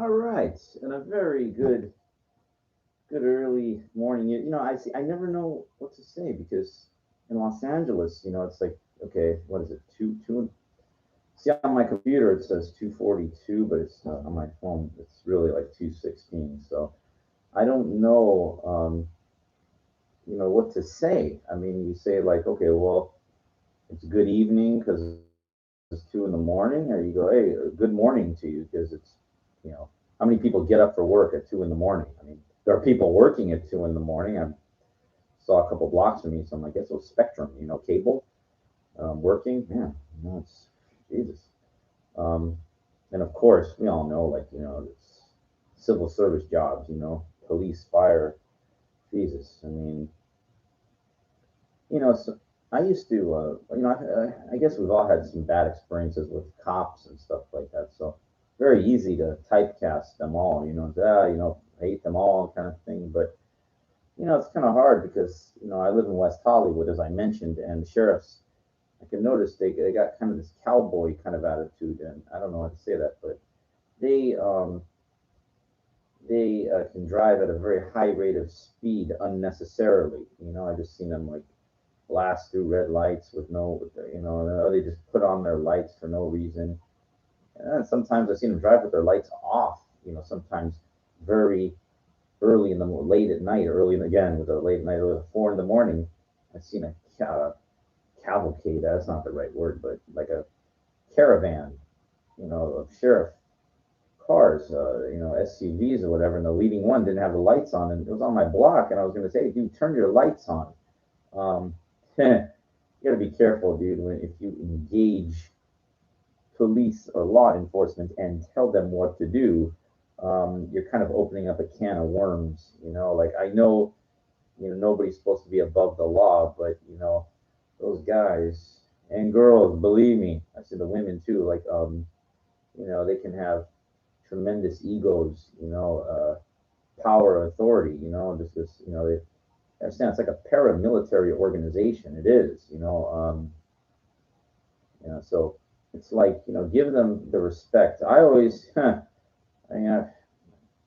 All right, and a very good early morning. I see. I never know what to say because in Los Angeles, it's like, okay, what is it? Two. See, on my computer it says 2:42, but it's on my phone. It's really like 2:16. So I don't know, what to say. I mean, you say like, okay, well, it's good evening because it's 2 in the morning, or you go, hey, good morning to you because you know, how many people get up for work at 2 in the morning? I mean, there are people working at 2 in the morning. I saw a couple blocks from me, so I'm like, guess it was Spectrum, cable, working. Man, it's Jesus. Um, and of course, we all know, like, it's civil service jobs, police, fire, Jesus. I mean, so I used to, I guess we've all had some bad experiences with cops and stuff like that. So very easy to typecast them all, hate them all kind of thing. But, it's kind of hard because, I live in West Hollywood, as I mentioned, and the sheriffs, I can notice they got kind of this cowboy kind of attitude. And I don't know how to say that, but they, um, they can drive at a very high rate of speed unnecessarily. I just seen them like blast through red lights with no, or they just put on their lights for no reason. And sometimes I've seen them drive with their lights off. Sometimes very early in the late at night, early again with a late night, early 4 in the morning. I've seen a cavalcade. That's not the right word, but like a caravan, of sheriff cars, SUVs or whatever. And the leading one didn't have the lights on, and it was on my block. And I was going to say, dude, turn your lights on. You got to be careful, dude, if you engage police or law enforcement and tell them what to do. You're kind of opening up a can of worms. Like I know, nobody's supposed to be above the law, but those guys and girls, believe me, I see the women too. Like, they can have tremendous egos. Power, authority. Just this. They understand it's like a paramilitary organization. It is. So it's like, give them the respect. I always, I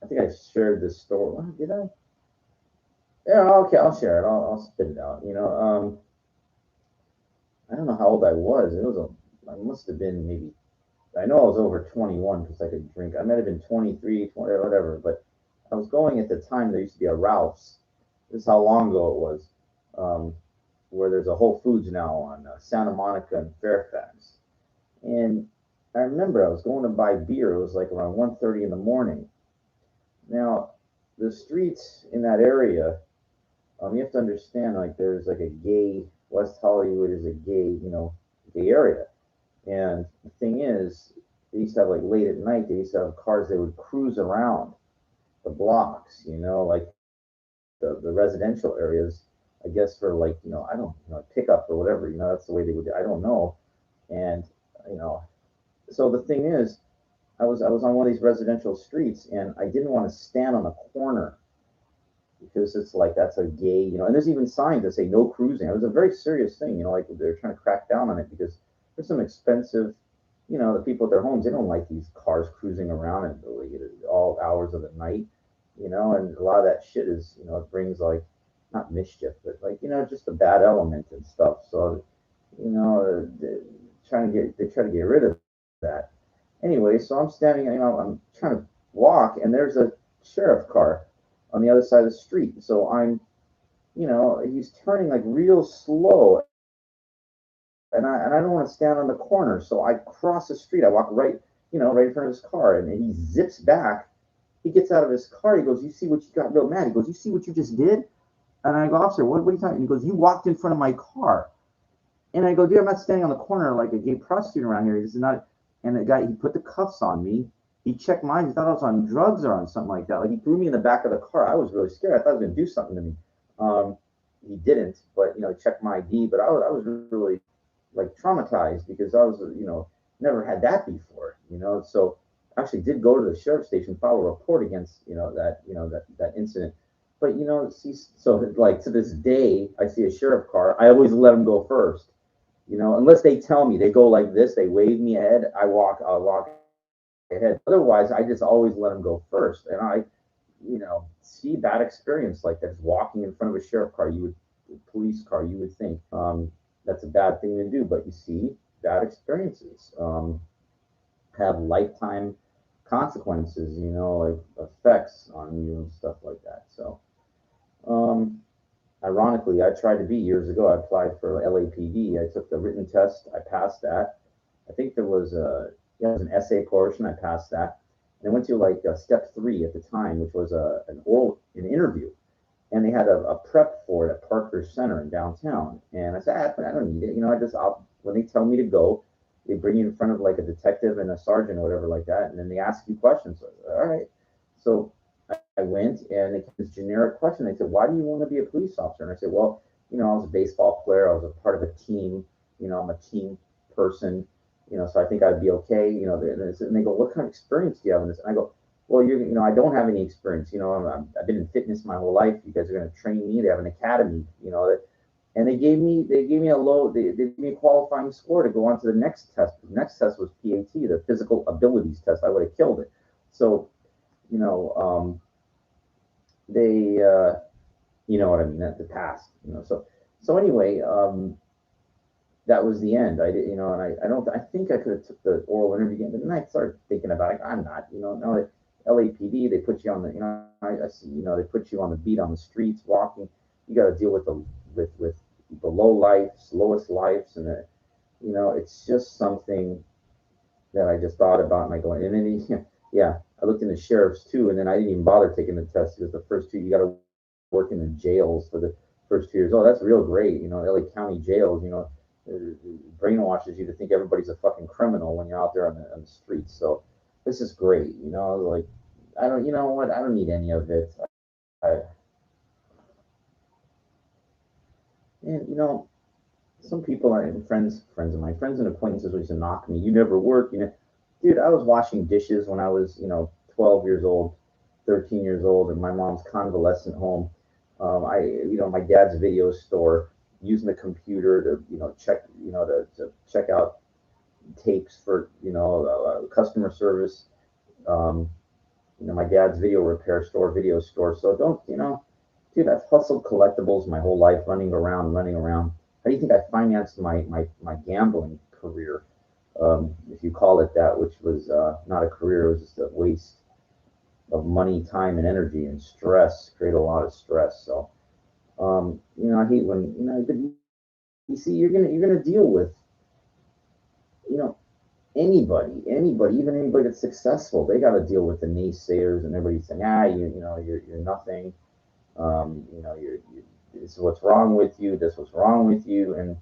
think I shared this story. Well, did I? Yeah, okay, I'll share it. I'll spit it out. I don't know how old I was. I must have been maybe, I know I was over 21 because I could drink. I might have been 23, 20, or whatever, but I was going at the time, there used to be a Ralph's. This is how long ago it was, um, where there's a Whole Foods now on Santa Monica and Fairfax. And I remember I was going to buy beer. It was like around 1:30 in the morning. Now, the streets in that area, you have to understand, like, there's like a gay, West Hollywood is a gay, gay area. And the thing is, they used to have, like, late at night, they used to have cars that would cruise around the blocks, like the residential areas, I guess for like, I don't, pickup or whatever, that's the way they would, I don't know. And, you know, so the thing is, I was on one of these residential streets, and I didn't want to stand on the corner because it's like that's a gay, and there's even signs that say no cruising. It was a very serious thing, like they're trying to crack down on it because there's some expensive, the people at their homes, they don't like these cars cruising around at all hours of the night, and a lot of that shit is, it brings like not mischief, but like, just a bad element and stuff. So, they try to get rid of that. Anyway, so I'm standing, I'm trying to walk, and there's a sheriff car on the other side of the street. So he's turning like real slow, and I don't want to stand on the corner. So I cross the street. I walk right, right in front of his car, and he zips back. He gets out of his car. He goes, "You see what you got?" Real mad. He goes, "You see what you just did?" And I go, "Officer, what are you talking?" And he goes, "You walked in front of my car." And I go, "Dude, I'm not standing on the corner like a gay prostitute around here. This is not." And the guy, he put the cuffs on me. He checked mine. He thought I was on drugs or on something like that. Like, he threw me in the back of the car. I was really scared. I thought he was going to do something to me. Um, he didn't, but checked my ID. But I was really like traumatized because I was, never had that before. So I actually did go to the sheriff's station, file a report against that incident. But see, so like to this day, I see a sheriff car. I always let them go first. Unless they tell me, they go like this, they wave me ahead. I walk. I'll walk ahead. Otherwise, I just always let them go first. And I, see bad experience like that. Just walking in front of a sheriff car, police car, you would think that's a bad thing to do. But you see, bad experiences have lifetime consequences, like effects on you and stuff like that. So, um, ironically, I tried to be years ago. I applied for LAPD. I took the written test. I passed that. I think there was it was an essay portion. I passed that. And I went to like step 3 at the time, which was an interview, and they had a prep for it at Parker Center in downtown. And I said, I don't need it. When they tell me to go, they bring you in front of like a detective and a sergeant or whatever like that, and then they ask you questions. So, all right. So I went, and it was this generic question. They said, why do you want to be a police officer? And I said, well, I was a baseball player. I was a part of a team. I'm a team person. So I think I'd be okay. And they go, what kind of experience do you have in this? And I go, well, I don't have any experience. I've been in fitness my whole life. You guys are going to train me. They have an academy. And they gave me they gave me a qualifying score to go on to the next test. The next test was PAT, the physical abilities test. I would have killed it. So, you know, they, you know what I mean, at the past. So anyway, that was the end. I did, and I don't, I think I could have took the oral interview again, but then I started thinking about it. I'm not, now that LAPD, they put you on the, I see, they put you on the beat on the streets walking. You got to deal with the low lives, lowest lives, and it's just something that I just thought about, and I go, and then yeah, I looked into sheriffs too, and then I didn't even bother taking the test because the first two you got to work in the jails for the first 2 years. Oh, that's real great, LA County jails, brainwashes you to think everybody's a fucking criminal when you're out there on the streets. So this is great, like I don't, you know what, I don't need any of it. I and some people are friends of mine, friends and acquaintances used to knock me. You never work, dude. I was washing dishes when I was, 12 years old, 13 years old, in my mom's convalescent home. My dad's video store, using the computer to, check, to check out tapes for, customer service. Um, my dad's video store. So don't, dude, I've hustled collectibles my whole life, running around, running around. How do you think I financed my gambling career, if you call it that, which was not a career, it was just a waste of money, time, and energy and stress, create a lot of stress. So, I hate when, you see, you're gonna deal with, you know, anybody, even anybody that's successful, they got to deal with the naysayers and everybody saying, you're nothing. This is what's wrong with you. This what's wrong with you. And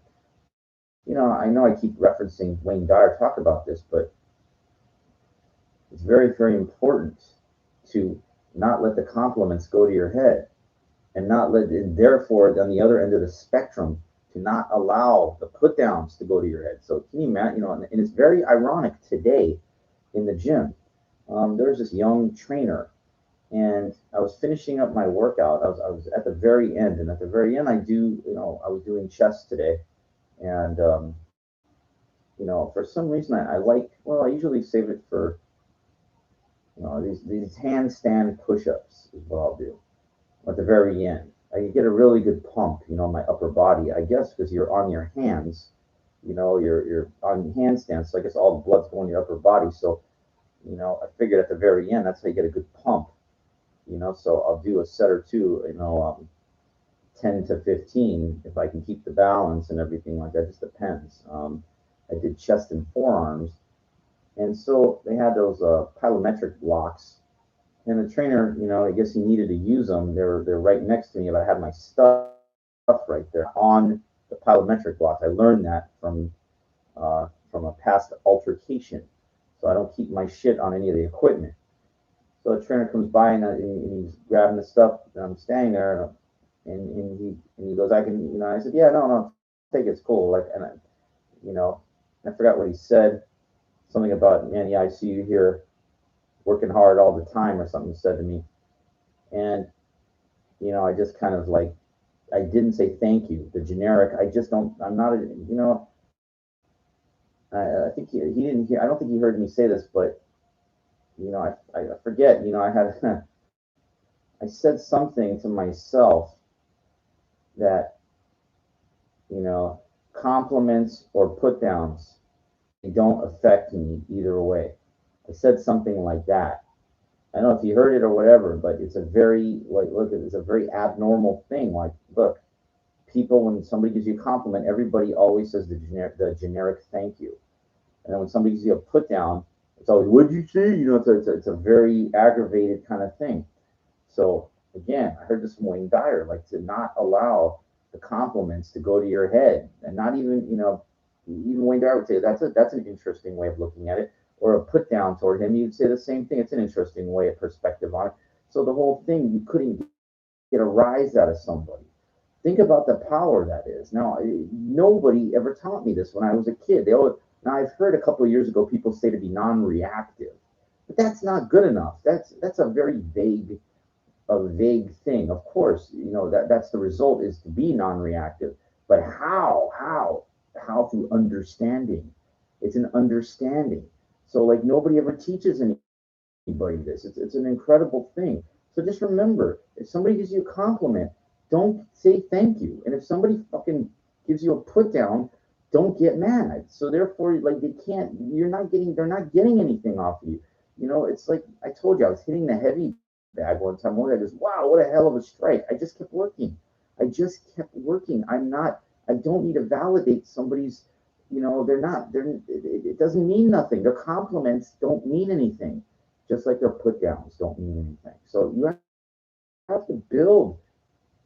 I know I keep referencing Wayne Dyer talk about this, but it's very, very important to not let the compliments go to your head, and not let, and therefore, on the other end of the spectrum, to not allow the put downs to go to your head. So can you imagine, and it's very ironic today in the gym. There's this young trainer, and I was finishing up my workout. I was at the very end, and at the very end, I was doing chest today, and for some reason, I like. Well, I usually save it for these handstand push-ups is what I'll do at the very end. I get a really good pump, my upper body. I guess because you're on your hands, you're on handstands. So I guess all the blood's going to your upper body. So I figured at the very end, that's how you get a good pump. So I'll do a set or two, 10 to 15 if I can keep the balance and everything like that. Just depends. I did chest and forearms, and so they had those plyometric blocks. And the trainer, I guess he needed to use them. They're right next to me, but I had my stuff right there on the plyometric blocks. I learned that from a past altercation, so I don't keep my shit on any of the equipment. So the trainer comes by, and he's grabbing the stuff, and I'm standing there, and he goes, I can, I said, yeah, no, take it, it's cool. Like, and I forgot what he said, something about, man, yeah, I see you here working hard all the time, or something he said to me. And, I just kind of like, I didn't say thank you. The generic, I just don't, I'm not, I think he didn't hear, I don't think he heard me say this, but I forget, I had, I said something to myself that, you know, compliments or put downs, they don't affect me either way. I said something like that. I don't know if you heard it or whatever, but it's a very, like, look, it's a very abnormal thing. Like, look, people, when somebody gives you a compliment, everybody always says the generic thank you. And then when somebody gives you a put down, it's always, what'd you say? It's a very aggravated kind of thing. So again, I heard this from Wayne Dyer, like to not allow the compliments to go to your head, and not even, even Wayne Dyer would say that's an interesting way of looking at it, or a put down toward him. You'd say the same thing. It's an interesting way of perspective on it. So the whole thing, you couldn't get a rise out of somebody. Think about the power that is. Now, nobody ever taught me this when I was a kid. Now I've heard a couple of years ago people say to be non-reactive, but that's not good enough. That's a vague thing. Of course, that's the result is to be non-reactive. But how through understanding? It's an understanding. So like nobody ever teaches anybody this. It's an incredible thing. So just remember, if somebody gives you a compliment, don't say thank you. And if somebody fucking gives you a put down, don't get mad. So therefore, like they can't, they're not getting anything off of you. It's like I told you, I was hitting the heavy bag one time. One guy goes, "Wow, what a hell of a strike!" I just kept working. I just kept working. I don't need to validate somebody's. They're not. It doesn't mean nothing. Their compliments don't mean anything, just like their put downs don't mean anything. So you have to build,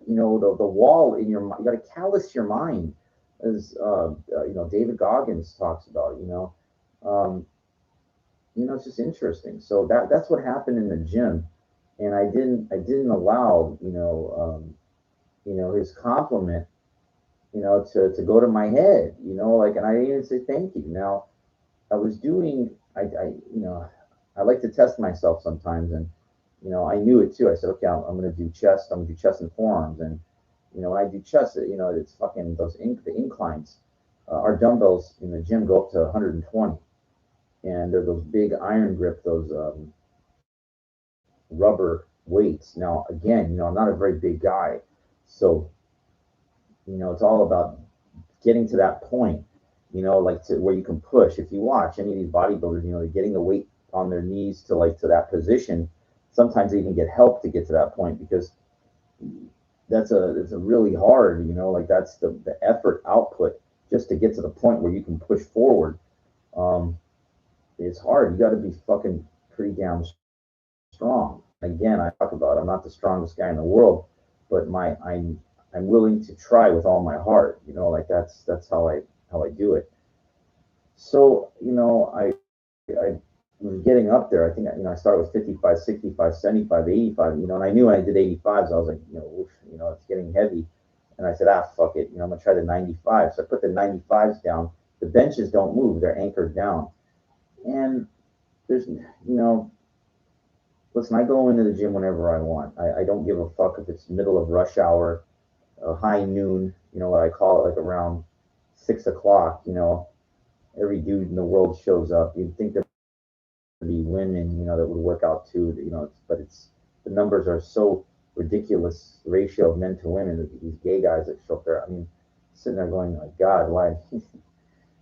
the wall in your mind. You got to callous your mind, as David Goggins talks about. Um, it's just interesting. So that's what happened in the gym, and I didn't allow his compliment to go to my head, like, and I didn't even say thank you. Now I was doing I like to test myself sometimes, and I knew it too. I said, okay, I'm going to do chest. I'm going to do chest and forearms, and when I do chest, it's fucking the inclines. Our dumbbells in the gym go up to 120, and they're those big iron grip, those rubber weights. Now, again, I'm not a very big guy, so it's all about getting to that point, like to where you can push. If you watch any of these bodybuilders, they're getting the weight on their knees to that position. Sometimes they even get help to get to that point because it's a really hard, like that's the effort output just to get to the point where you can push forward. Um, it's hard. You got to be fucking pretty damn strong. Again, I talk about I'm not the strongest guy in the world, but I'm willing to try with all my heart. Like that's how I do it. So I was getting up there. I think I started with 55, 65, 75, 85. And I knew when I did 85s, I was like, oof, it's getting heavy. And I said, fuck it. I'm gonna try the 95. So I put the 95s down. The benches don't move; they're anchored down. And there's, listen, I go into the gym whenever I want. I don't give a fuck if it's middle of rush hour, high noon. What I call it, like around 6 o'clock. Every dude in the world shows up. You'd think there'd be women, that would work out too. But the numbers are so ridiculous. The ratio of men to women. These gay guys that show up there. I mean, sitting there going like, God, why?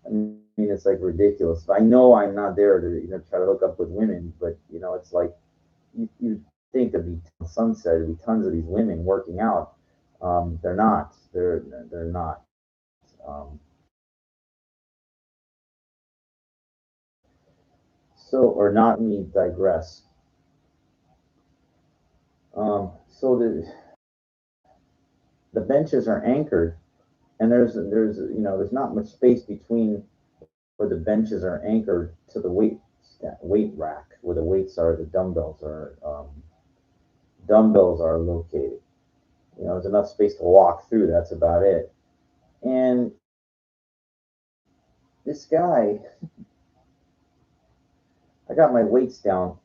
I mean, it's like ridiculous. I know I'm not there to try to hook up with women, but it's like you think there'd be sunset, there'd be tons of these women working out. They're not. They're not. Um, or not. Me digress. So the benches are anchored, and there's not much space between where the benches are anchored to the weight rack where the weights are. The dumbbells are located. There's enough space to walk through. That's about it. And this guy, I got my weights down,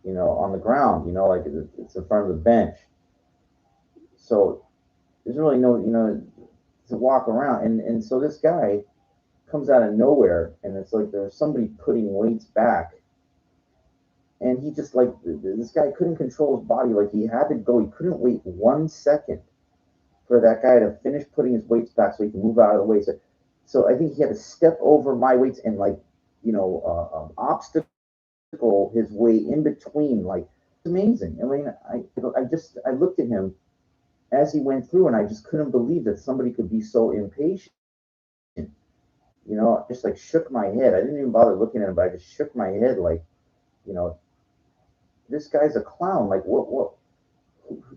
on the ground, like it's in front of the bench. So there's really no, to walk around. And so this guy comes out of nowhere, and it's like there's somebody putting weights back, and he just like this guy couldn't control his body. Like he had to go. He couldn't wait 1 second for that guy to finish putting his weights back so he can move out of the way. So I think he had to step over my weights and like obstacle his way in between. Like it's amazing. I mean, I looked at him as he went through, and I just couldn't believe that somebody could be so impatient. I just like shook my head. I didn't even bother looking at him, but I just shook my head like, you know, this guy's a clown. Like what?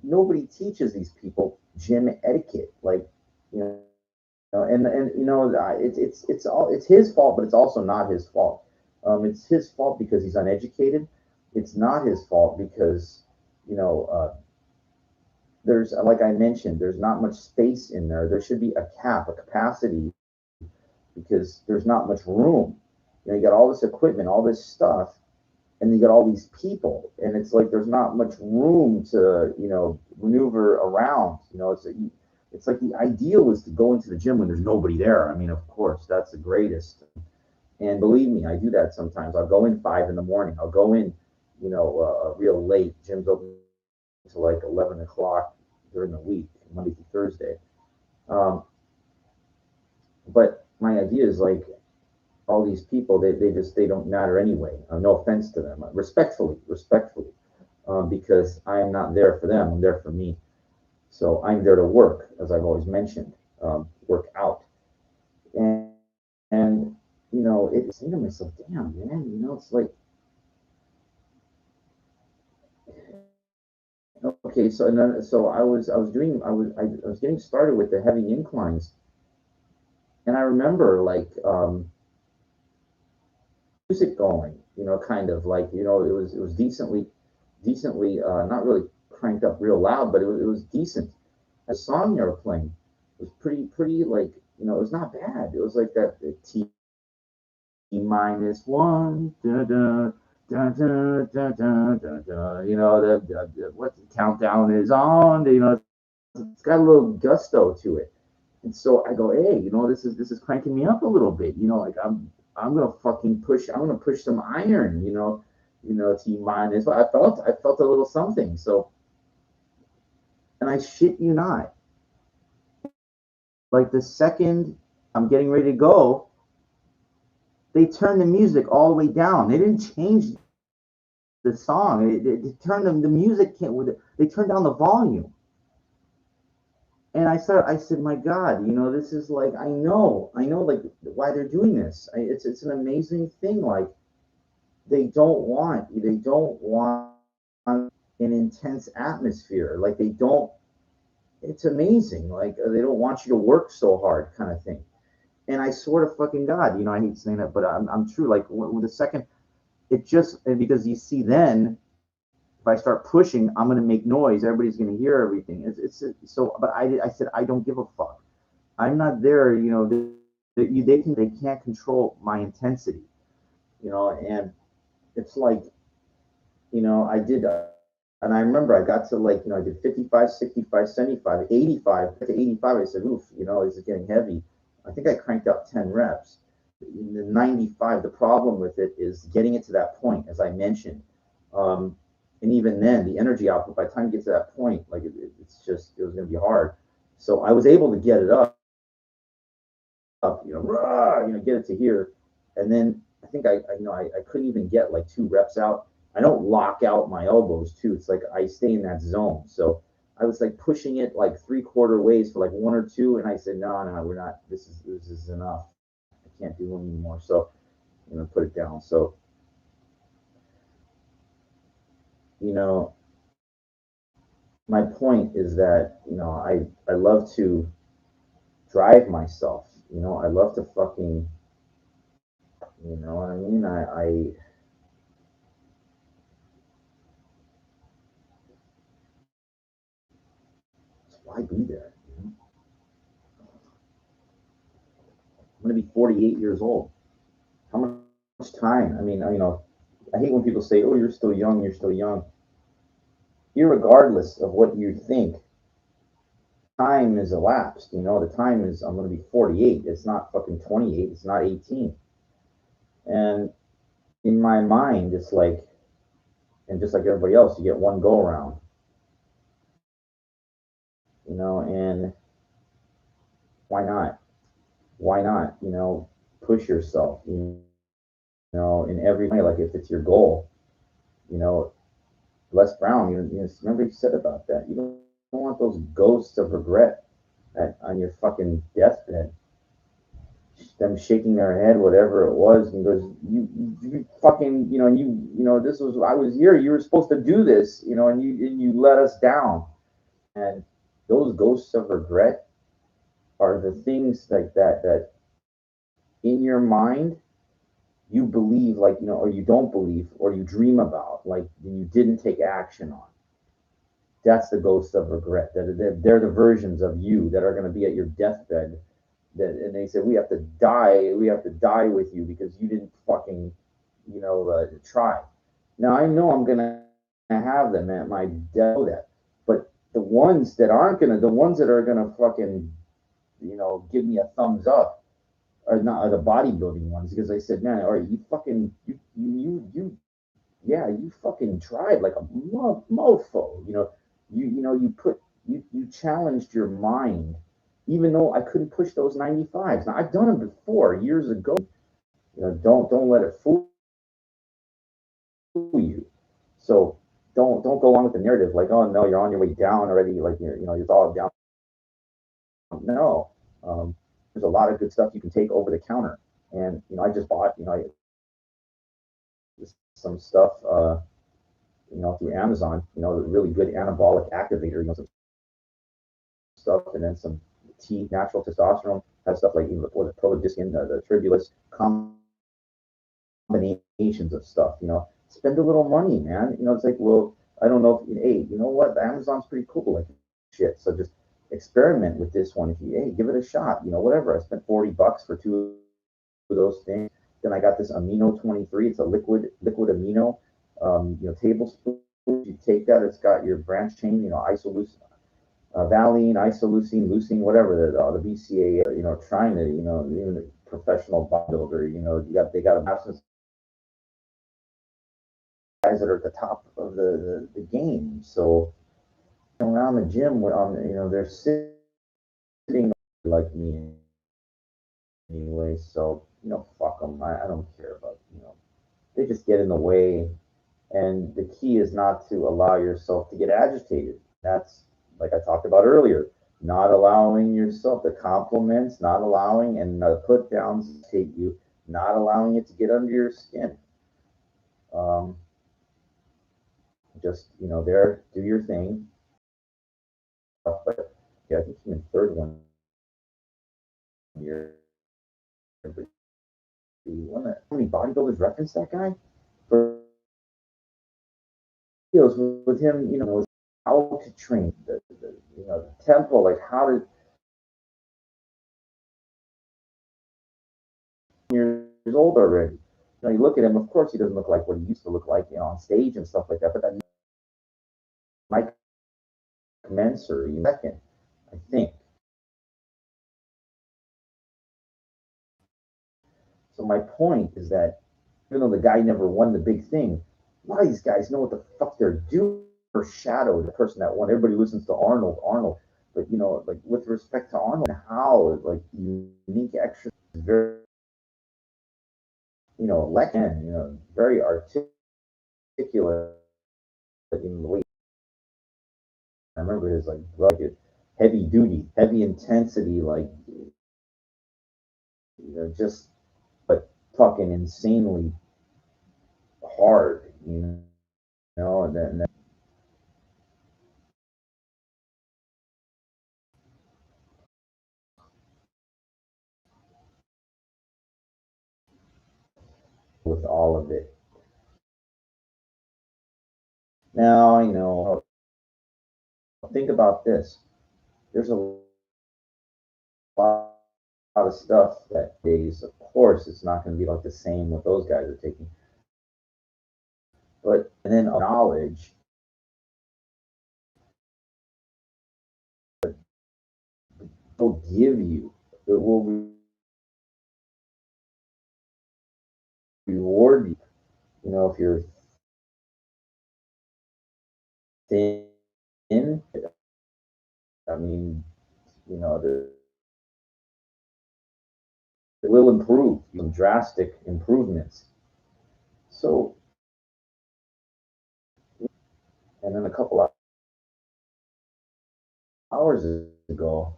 Nobody teaches these people gym etiquette. Like, you it's his fault, but it's also not his fault. It's his fault because he's uneducated. It's not his fault because you know there's like I mentioned, there's not much space in there. There should be a cap, a capacity, because there's not much room. You got all this equipment, all this stuff, and you got all these people, and it's like there's not much room to maneuver around. It's like the ideal is to go into the gym when there's nobody there. I mean, of course, that's the greatest. And believe me, I do that sometimes. I'll go in 5 in the morning. I'll go in, real late. Gym's open to like 11 o'clock during the week, Monday through Thursday. Um, but my idea is like all these people, they don't matter anyway. No offense to them, respectfully, because I am not there for them. I'm there for me. So I'm there to work, as I've always mentioned, work out, and it's saying to myself, damn man, it's like okay. So I was getting started with the heavy inclines, and I remember like music going, kind of like it was decently not really cranked up real loud, but it was decent. A song they were playing was pretty like it was not bad. It was like that T minus one, da da da da da da da da. What the countdown is on. It's got a little gusto to it. And so I go, hey, this is cranking me up a little bit. Like I'm gonna fucking push. I'm gonna push some iron. T minus. I felt a little something. So, and I shit you not, like the second I'm getting ready to go, they turned the music all the way down. They didn't change the song. They turned the music. They turned down the volume. And I said, my God, this is like, I know, like why they're doing this. It's an amazing thing. Like they don't want an intense atmosphere. Like they don't. It's amazing. Like they don't want you to work so hard, kind of thing. And I swear to fucking God, I hate saying that, but I'm true. Like when the second, because you see, then if I start pushing, I'm gonna make noise. Everybody's gonna hear everything. So. But I said I don't give a fuck. I'm not there. They can't control my intensity. And it's like I did. And I remember I got to like I did 55, 65, 75, 85. To 85, I said, oof, this is getting heavy. I think I cranked out 10 reps. In the 95, the problem with it is getting it to that point, as I mentioned. And even then, the energy output, by the time you get to that point, like it was going to be hard. So I was able to get it get it to here. And then I think I couldn't even get like 2 reps out. I don't lock out my elbows too. It's like I stay in that zone. So I was like pushing it like 3/4 ways for like 1 or 2, and I said, no, we're not. This is enough. I can't do it anymore. So put it down. So my point is that I love to drive myself. I love to fucking what I mean. I why be there? I'm gonna be 48 years old. How much time? I mean, I hate when people say, "Oh, you're still young. You're still young." Irregardless of what you think, time is elapsed. The time is I'm gonna be 48. It's not fucking 28. It's not 18. And in my mind, it's like And just like everybody else, you get one go around, and why not? Why not? Push yourself, in every way. Like if it's your goal, you know, Les Brown, remember he said about that. You don't want those ghosts of regret on your fucking deathbed, them shaking their head, whatever it was, and goes, you fucking, this was, I was here, you were supposed to do this, and you let us down. And those ghosts of regret are the things like that in your mind you believe, like, or you don't believe, or you dream about, like you didn't take action on. That's the ghosts of regret. They're the versions of you that are going to be at your deathbed. And they say, we have to die. We have to die with you because you didn't fucking, try. Now I know I'm going to have them at my death, that, but the ones that are going to fucking, give me a thumbs up are not are the bodybuilding ones, because I said, man, all right, you fucking, yeah, you fucking tried like a mofo. You put you challenged your mind, even though I couldn't push those 95s. Now I've done them before years ago. Don't let it fool you. So don't go along with the narrative like, oh no, you're on your way down already. Like you're all down. No, there's a lot of good stuff you can take over the counter. And I just bought some stuff. Through Amazon, really good anabolic activator, some stuff, and then some natural testosterone, has stuff like, the prolactin, the tribulus, combinations of stuff, spend a little money, man. It's like, well, I don't know if, hey, you know what? Amazon's pretty cool, like shit. So just experiment with this one. If you, hey, give it a shot, whatever. I spent $40 for two of those things. Then I got this Amino 23. It's a liquid amino, tablespoon. You take that, it's got your branch chain, isoleucine, valine, isoleucine, leucine, whatever the BCA, trying to, even a professional bodybuilder, they got a massive guys that are at the top of the game. So around the gym, they're sitting like me anyway. So fuck them. I don't care about, they just get in the way. And the key is not to allow yourself to get agitated. That's, like I talked about earlier, not allowing yourself the compliments, not allowing, and the put downs take you, not allowing it to get under your skin. Um, just, there, do your thing. But yeah, I think he's in third one year. How many bodybuilders reference that guy? For videos with him, how to train, the tempo, like how to years old already. You look at him, of course he doesn't look like what he used to look like, on stage and stuff like that, but that might commence or second, I think. So my point is that even though the guy never won the big thing, a lot of these guys know what the fuck they're doing. Shadow the person that won. Everybody listens to Arnold, but like with respect to Arnold, how like unique extra, very, very articulate in the way. I remember his like rugged, heavy duty, heavy intensity, like just but fucking insanely hard, and then with all of it. Now I know. Think about this. There's a lot of stuff that days. Of course, it's not going to be like the same what those guys are taking, but and then knowledge will give you. It will reward you. If you're thin. I mean, you know, it will improve, some drastic improvements. So, and then a couple of hours ago,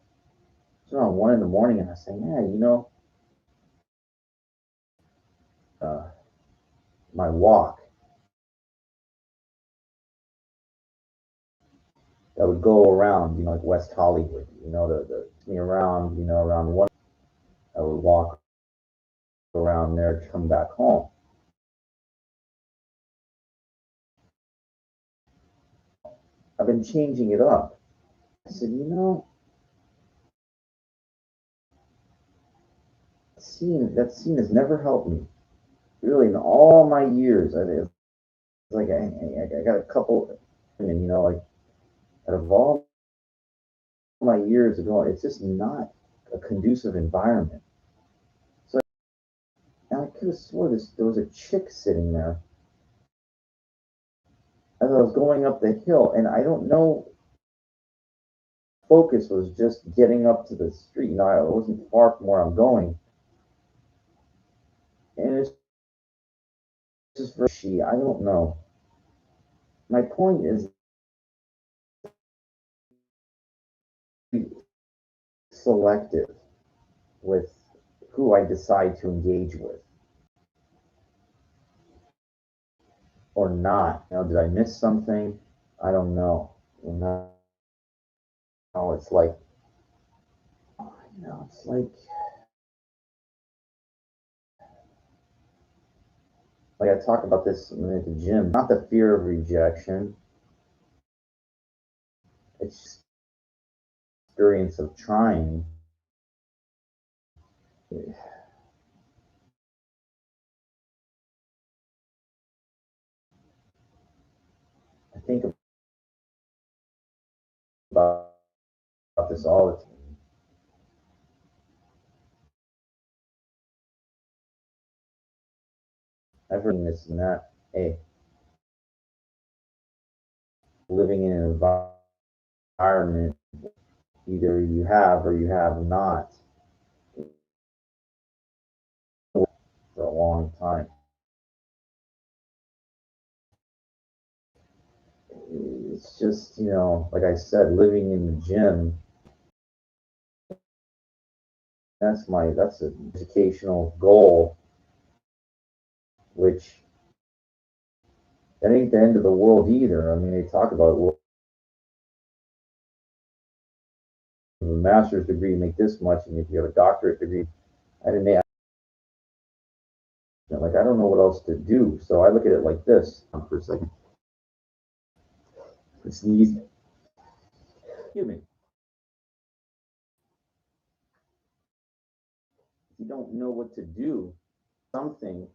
it's around 1 in the morning, and I was saying, yeah, uh, my walk that would go around, like West Hollywood, me around, around one, I would walk around there to come back home. I've been changing it up. I said, that scene has never helped me. Really, in all my years, it's like I got a couple, and like out of all my years ago, it's just not a conducive environment. So and I could have swore there was a chick sitting there as I was going up the hill, and I don't know. Focus was just getting up to the street. I wasn't far from where I'm going, and it's just for she. I don't know. My point is be selective with who I decide to engage with or not. Did I miss something? I don't know. Now it's like, it's like I talk about this at the gym. Not the fear of rejection. It's experience of trying. I think about this all the time. I've heard this and that. Hey, living in an environment, either you have or you have not for a long time. It's just, like I said, living in the gym, that's an educational goal, which that ain't the end of the world either. I mean, they talk about, well, a master's degree, you make this much, and if you have a doctorate degree, I didn't make, like, I don't know what else to do. So I look at it like this for a second. It's easy. Excuse me. If you don't know what to do, something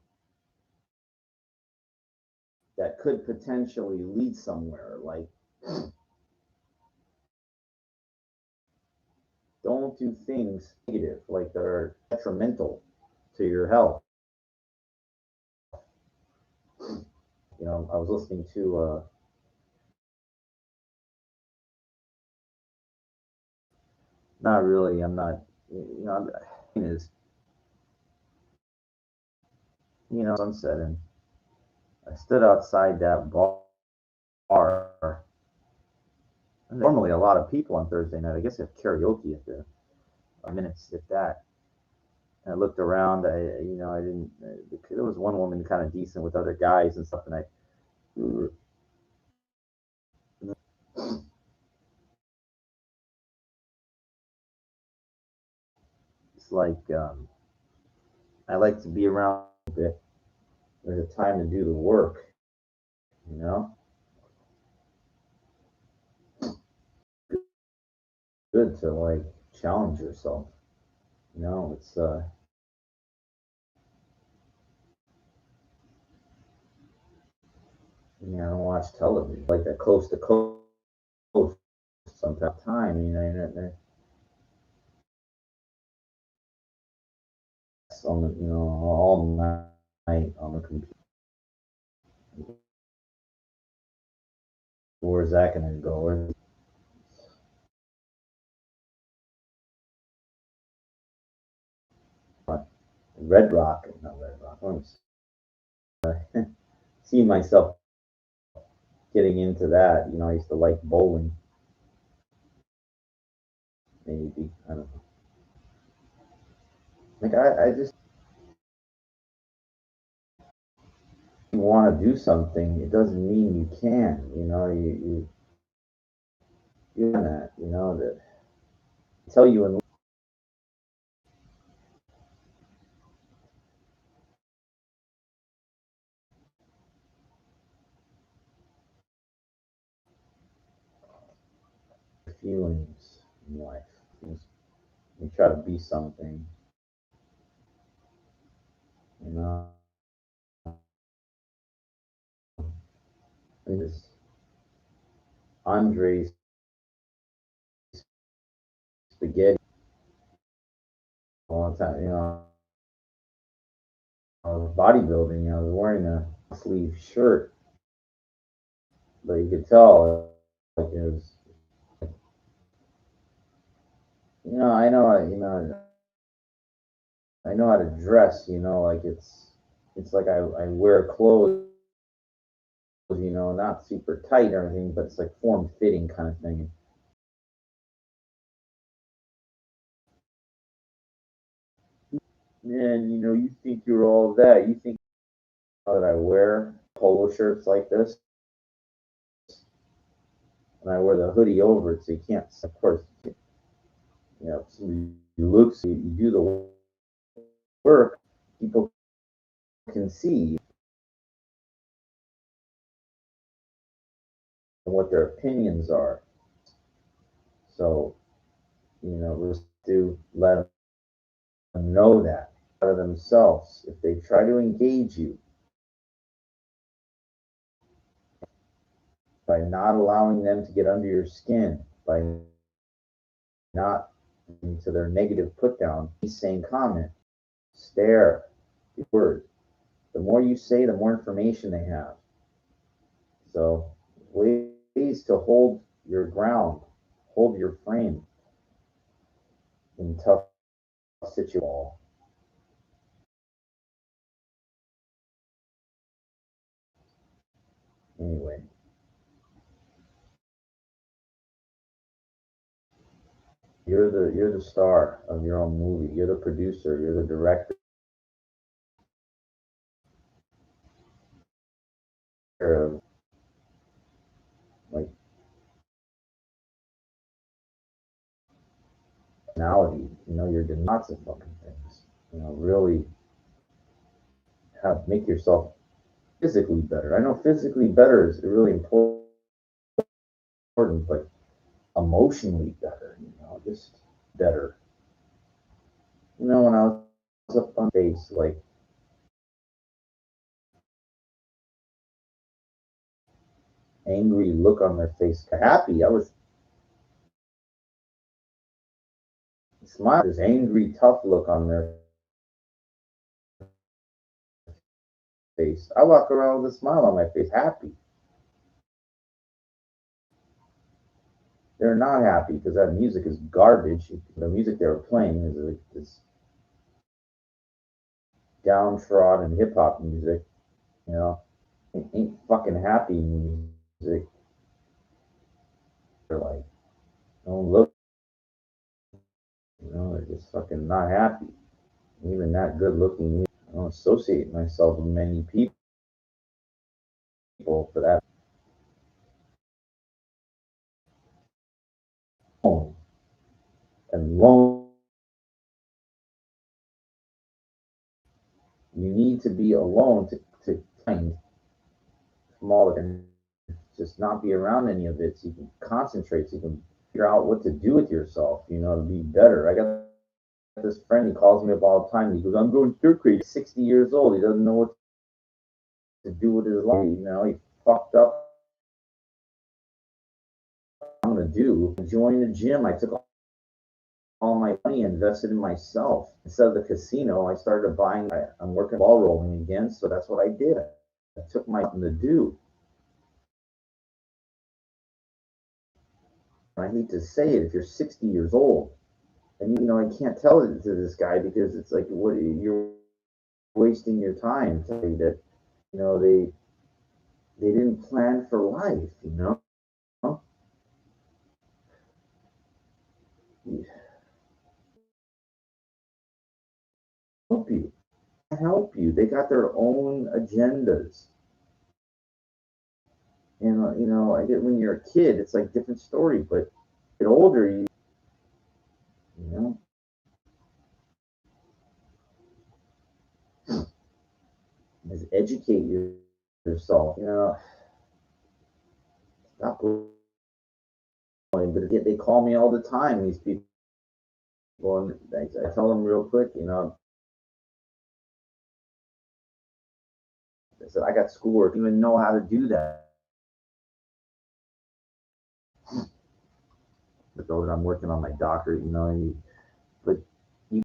that could potentially lead somewhere, like don't do things negative, like that are detrimental to your health. I was listening to not really. I'm not. Is sunset, and I stood outside that bar. Normally, a lot of people on Thursday night. I guess they have karaoke at the minutes if that. And I looked around. I didn't. There was one woman kind of decent with other guys and stuff, and it's like I like to be around a bit. There's a time to do the work. You know, good to like challenge yourself. It's I don't watch television like that coast to coast sometimes time. On the all night on the computer. Where's that gonna go? Red Rock, not Red Rock. See myself getting into that. You know, I used to like bowling. Maybe I don't know. Like I just want to do something. It doesn't mean you can. You know, you that. You know that tell you in feelings in life. You try to be something. You know, this Andre's spaghetti all the time. You know, I was bodybuilding. I was wearing a sleeve shirt, but you could tell like it was. I know how to dress. You know, like it's like I wear clothes. You know, not super tight or anything, but it's like form fitting kind of thing. And you know, you think you're all that. You think that I wear polo shirts like this, and I wear the hoodie over it, so you can't. Of course, you know, somebody looks, you do the work, people can see what their opinions are. So, you know, just to let them know that out of themselves. If they try to engage you by not allowing them to get under your skin, by not to their negative put down, saying comment, stare, word. The more you say, the more information they have. So, ways to hold your ground, hold your frame in tough situations. Anyway, you're the star of your own movie. You're the producer. You're the director of like personality. You know, you're doing lots of fucking things. You know, really have make yourself physically better. I know physically better is really important, but emotionally better. You know, just better. You know, when I was up on base, like angry look on their face, happy. I was smiling, this angry, tough look on their face. I walk around with a smile on my face, happy. They're not happy because that music is garbage. The music they were playing is this downtrodden hip hop music. You know, it ain't fucking happy music. They're like, don't look, you know, they're just fucking not happy. Even that good looking music. I don't associate myself with many people for that. And alone, you need to be alone to find smaller and just not be around any of it so you can concentrate, so you can figure out what to do with yourself, you know, to be better. I got this friend, he calls me up all the time. He goes, I'm going stir crazy. 60 years old. He doesn't know what to do with his life. You know, he fucked up. I'm going to do. Join the gym. I took all my money and invested in myself. Instead of the casino, I started buying. I'm working ball rolling again. So that's what I did. I took my to do. I hate to say it, if you're 60 years old, and I can't tell it to this guy because it's like, what, you're wasting your time telling that, they didn't plan for life. Help you, help you. They got their own agendas. And I get, when you're a kid, it's like different story, but get older, you know, just educate yourself. Stop going. But they call me all the time. These people, and I tell them real quick. I said, I got schoolwork. I don't even know how to do that. But though I'm working on my doctorate,